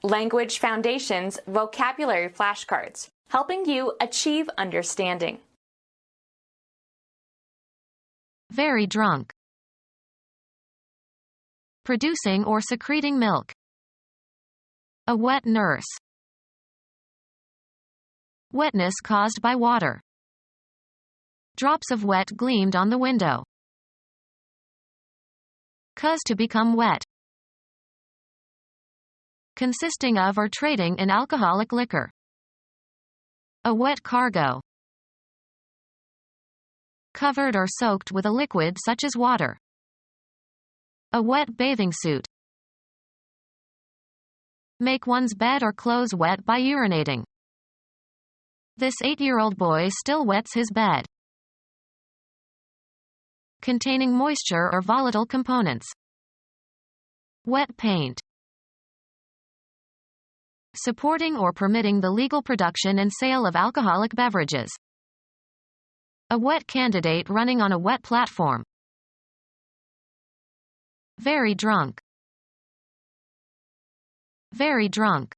Language Foundations Vocabulary Flashcards, helping you achieve understanding. Very drunk. Producing or secreting milk. A wet nurse. Wetness caused by water. Drops of wet gleamed on the window. Cause to become wet. Consisting of or trading in alcoholic liquor. A wet cargo. Covered or soaked with a liquid such as water. A wet bathing suit. Make one's bed or clothes wet by urinating. This 8-year-old boy still wets his bed. Containing moisture or volatile components. Wet paint. Supporting or permitting the legal production and sale of alcoholic beverages. A wet candidate running on a wet platform. Very drunk. Very drunk.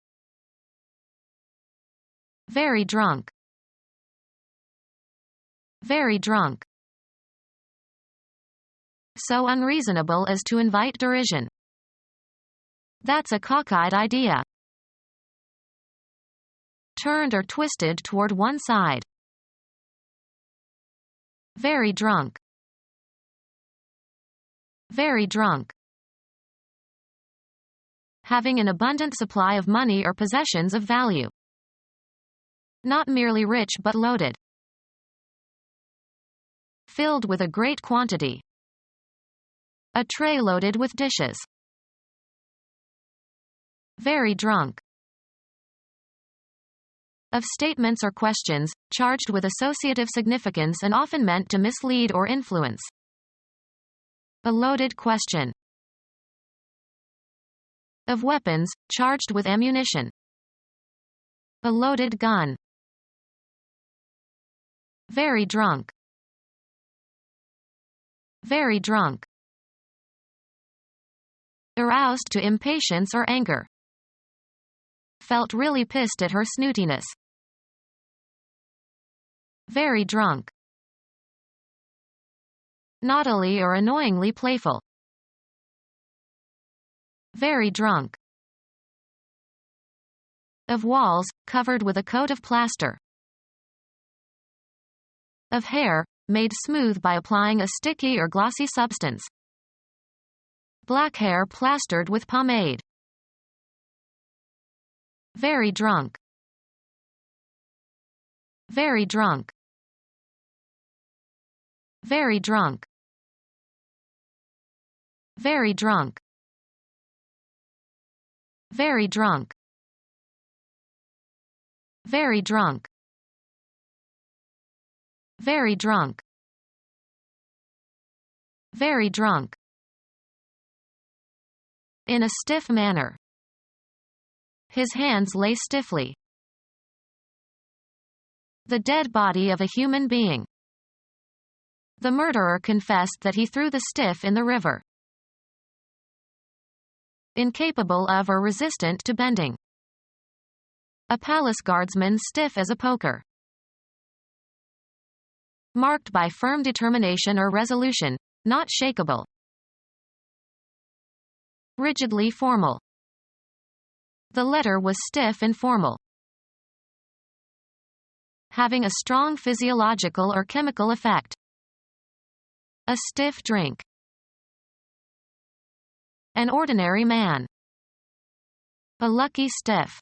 Very drunk. Very drunk. So unreasonable as to invite derision. That's a cockeyed idea. Turned or twisted toward one side. Very drunk. Very drunk. Having an abundant supply of money or possessions of value. Not merely rich but loaded. Filled with a great quantity. A tray loaded with dishes. Very drunk. Of statements or questions, charged with associative significance and often meant to mislead or influence. A loaded question. Of weapons, charged with ammunition. A loaded gun. Very drunk. Very drunk. Aroused to impatience or anger. Felt really pissed at her snootiness. Very drunk. Naughtily or annoyingly playful. Very drunk. Of walls, covered with a coat of plaster. Of hair, made smooth by applying a sticky or glossy substance. Black hair plastered with pomade. Very drunk. Very drunk. Very drunk. Very drunk. Very drunk. Very drunk. Very drunk. Very drunk. In a stiff manner. His hands lay stiffly. The dead body of a human being. The murderer confessed that he threw the stiff in the river. Incapable of or resistant to bending. A palace guardsman stiff as a poker. Marked by firm determination or resolution, not shakeable. Rigidly formal. The letter was stiff and formal. Having a strong physiological or chemical effect. A stiff drink. An ordinary man. A lucky stiff.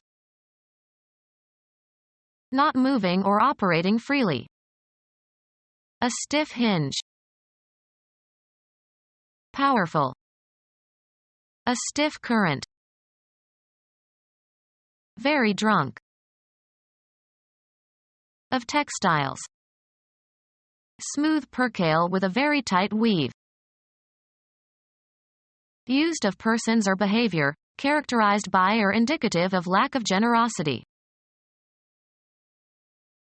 Not moving or operating freely. A stiff hinge. Powerful. A stiff current. Very drunk. Of textiles. Smooth percale with a very tight weave. Used of persons or behavior, characterized by or indicative of lack of generosity.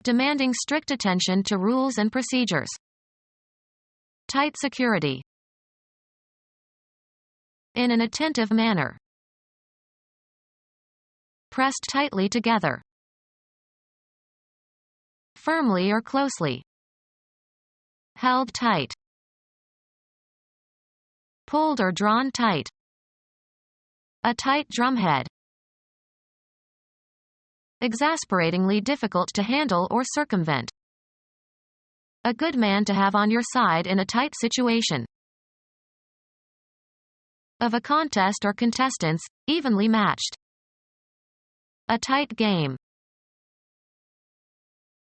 Demanding strict attention to rules and procedures. Tight security. In an attentive manner. Pressed tightly together. Firmly or closely. Held tight. Pulled or drawn tight. A tight drumhead. Exasperatingly difficult to handle or circumvent. A good man to have on your side in a tight situation. Of a contest or contestants, evenly matched. A tight game.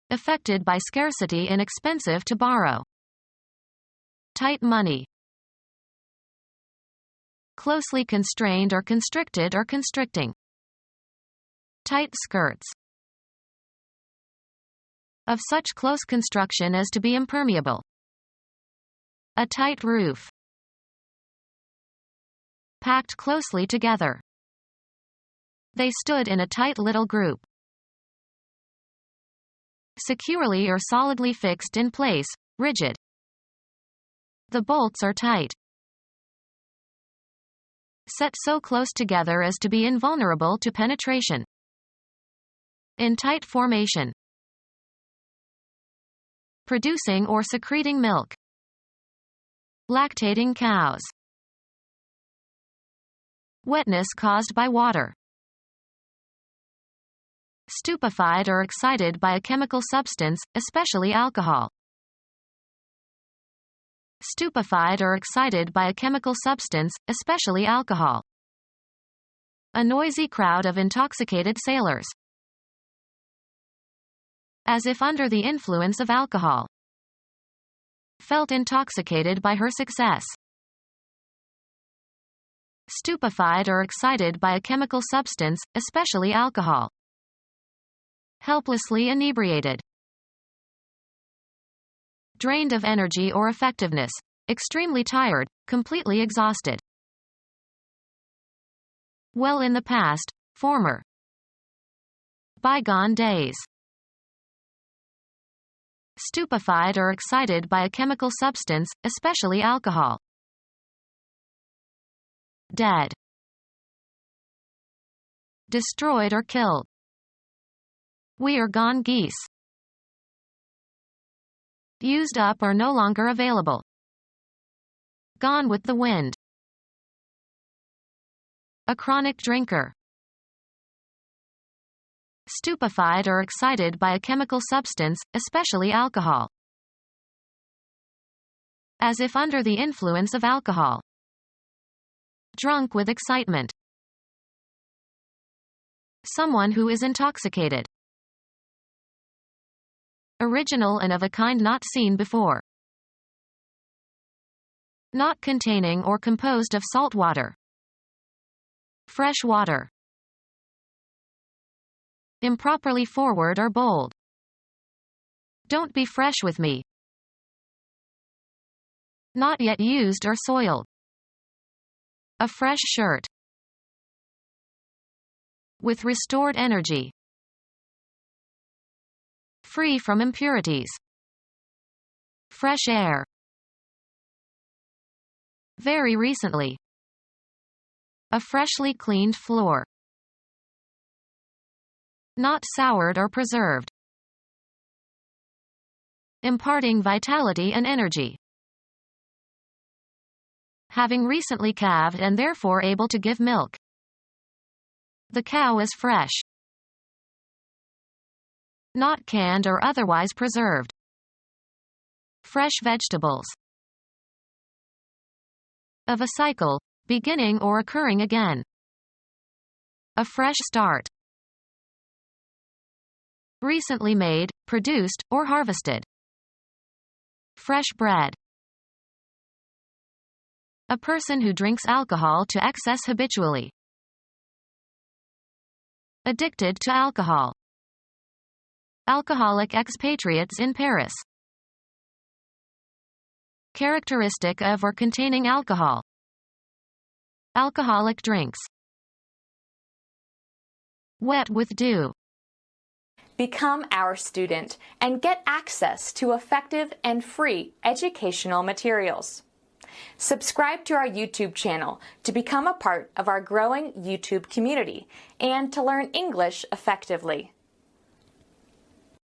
Affected by scarcity and expensive to borrow. Tight money. Closely constrained or constricted or constricting. Tight skirts. Of such close construction as to be impermeable. A tight roof. Packed closely together. They stood in a tight little group. Securely or solidly fixed in place, rigid. The bolts are tight. Set so close together as to be invulnerable to penetration. In tight formation. Producing or secreting milk. Lactating cows. Wetness caused by water. Stupefied or excited by a chemical substance, especially alcohol. Stupefied or excited by a chemical substance, especially alcohol. A noisy crowd of intoxicated sailors. As if under the influence of alcohol. Felt intoxicated by her success. Stupefied or excited by a chemical substance, especially alcohol. Helplessly inebriated. Drained of energy or effectiveness, extremely tired, completely exhausted. Well in the past, former. Bygone days. Stupefied or excited by a chemical substance, especially alcohol. Dead. Destroyed or killed. We are gone geese. Used up or no longer available. Gone with the wind. A chronic drinker. Stupefied or excited by a chemical substance, especially alcohol. As if under the influence of alcohol. Drunk with excitement. Someone who is intoxicated. Original and of a kind not seen before. Not containing or composed of salt water. Fresh water. Improperly forward or bold. Don't be fresh with me. Not yet used or soiled. A fresh shirt. With restored energy. Free from impurities. Fresh air. Very recently. A freshly cleaned floor. Not soured or preserved. Imparting vitality and energy. Having recently calved and therefore able to give milk. The cow is fresh. Not canned or otherwise preserved. Fresh vegetables. Of a cycle, beginning or occurring again. A fresh start. Recently made, produced, or harvested. Fresh bread. A person who drinks alcohol to excess habitually. Addicted to alcohol. Alcoholic expatriates in Paris. Characteristic of or containing alcohol. Alcoholic drinks. Wet with dew. Become our student and get access to effective and free educational materials. Subscribe to our YouTube channel to become a part of our growing YouTube community and to learn English effectively.